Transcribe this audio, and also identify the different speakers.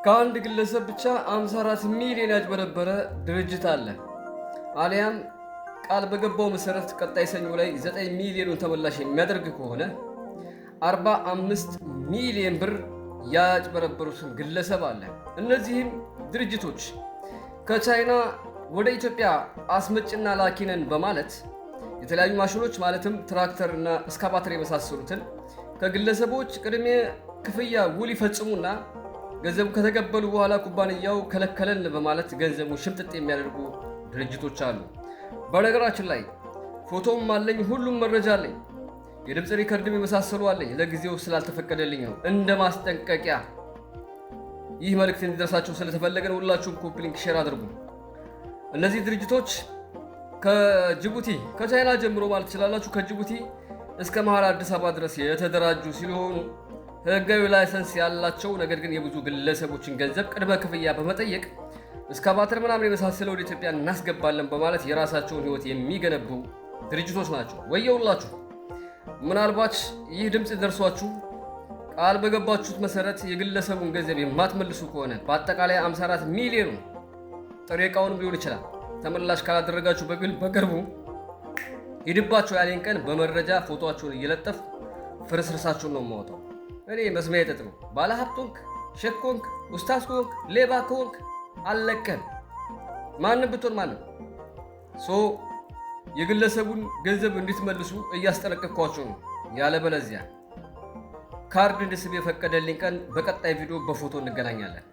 Speaker 1: ከአንድ ግለሰብ ብቻ 54 ሚሊዮን ያጭበረበረ ድርጅት አለ። አሊያም ቃል በገባው መሰረት ቀጣይ ሰኞ ላይ 9 ሚሊዮኑን ተመላሽ የሚያደርግ ከሆነ 45 ሚሊዮን ብር ያጭበረበሩትን ግለሰብ አለ። እነዚህም ድርጅቶች ከቻይና ወደ ኢትዮጵያ አስመጭና ላኪ ነን በማለት የተለያዩ ማሽኖች ማለትም ትራክተር እና እስካቫተር የመሳሰሉትን ከግለሰቦች ቅድመ ክፍያ ውል ይፈጽሙና ገንዘቡ ከተቀበሉ በኋላ ኩባንያው ከለከለን በማለት ገንዘቡን ሽምጥጥ የሚያደርጉ ድርጅቶች አሉ። በነገራችን ላይ ፎቶም አለኝ፣ ሁሉም መረጃ አለኝ፣ የድምፅ ሪከርድም የመሳሰሉ አለኝ። ለጊዜው ስላልተፈቀደልኝ ነው እንደ ማስጠንቀቂያ። ይህ መልእክት እንዲደርሳችሁ ስለተፈለገ ነው። ሁላችሁም ኮፒ ሊንክ ሼር አድርጉ። እነዚህ ድርጅቶች ከጅቡቲ ከቻይና ጀምሮ ማለት ትችላላችሁ ከጅቡቲ እስከ መሃል አዲስ አበባ ድረስ የተደራጁ ሲሆኑ ህጋዊ ላይሰንስ ያላቸው ነገር ግን የብዙ ግለሰቦችን ገንዘብ ቅድመ ክፍያ በመጠየቅ እስካቫተር ምናምን የመሳሰለው ወደ ኢትዮጵያ እናስገባለን በማለት የራሳቸውን ህይወት የሚገነቡ ድርጅቶች ናቸው። ወየውላችሁ። ምናልባት ይህ ድምፅ ደርሷችሁ ቃል በገባችሁት መሰረት የግለሰቡን ገንዘብ የማትመልሱ ከሆነ በአጠቃላይ 54 ሚሊዮን ጥሬ ዕቃውንም ሊሆን ይችላል ተመላሽ ካላደረጋችሁ በቅርቡ ሂድባችሁ ያለኝ ቀን በመረጃ ፎቶአችሁን እየለጠፍ ፍርስርሳችሁን ነው የማወጣው። እኔ መስሚያ የጠጥ ነው። ባለሀብት ሆንክ፣ ሼክ ሆንክ፣ ኡስታዝ ሆንክ፣ ሌባ ሆንክ አለቀን። ማንም ብትሆን ማንም የግለሰቡን ገንዘብ እንድትመልሱ እያስጠነቀቅኳችሁ ነው። ያለበለዚያ ካርድ እንድስብ የፈቀደልኝ ቀን በቀጣይ ቪዲዮ በፎቶ እንገናኛለን።